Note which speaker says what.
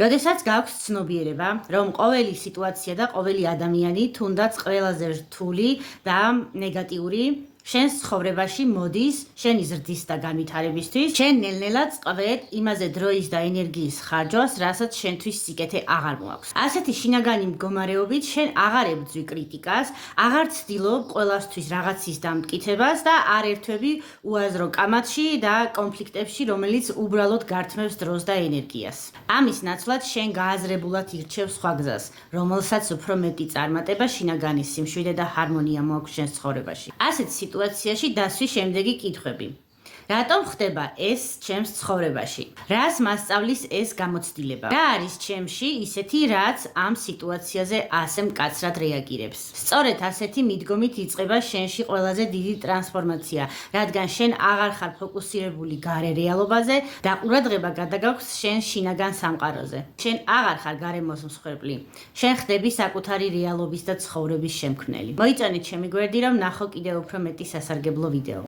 Speaker 1: როდესაც გაქვს ცნობიერება, რომ ყოველი სიტუაცია და ყოველი ადამიანი თუნდაც ყველაზე რთული და ნეგატიური შენს ცხოვრებაში მოდის შენი ზრდის და განვითარებისთვის, შენ ნელ-ნელად წყვეთ იმაზე დროის და ენერგიის ხარჯვას, რასაც შენთვის სიკეთე აღარ მოაქვს. ასეთი შინაგანი მდგომარეობით შენ აღარ ებრძვი კრიტიკას, აღარ ცდილობ ყველასთვის რაღაცის დამტკიცებას და არ ერთვები უაზრო კამათში და კონფლიქტებში, რომელიც უბრალოდ გართმევს დროს და ენერგიას. ამის ნაცვლად შენ გააზრებულად ირჩევ სხვა გზას, რომელსაც უფრო მეტი წარმატება, შინაგანი სიმშვიდე და ჰარმონია მოაქვს შენს ცხოვრებაში. ასეთ სიტუაციაში დასვი შემდეგი კითხვები. რატომ ხდება ეს ჩემს ცხოვრებაში? რას მასწავლის ეს გამოცდილება? რა არის ჩემში ისეთი, რაც ამ სიტუაციაზე ასე მკაცრად რეაგირებს? სწორედ ასეთი მიდგომით იწყება შენში ყველაზე დიდი ტრანსფორმაცია, რადგან შენ აღარ ხარ ფოკუსირებული გარე რეალობაზე და ყურადღება გადაგაქვს შენ შინაგან სამყაროზე. შენ აღარ ხარ გარემოს მსხვერპლი. შენ ხდები საკუთარი რეალობის და ცხოვრების შემქმნელი. მოიწონეთ ჩემი გვერდი, რომ ნახო კიდევ უფრო მეტი სასარგებლო ვიდეო.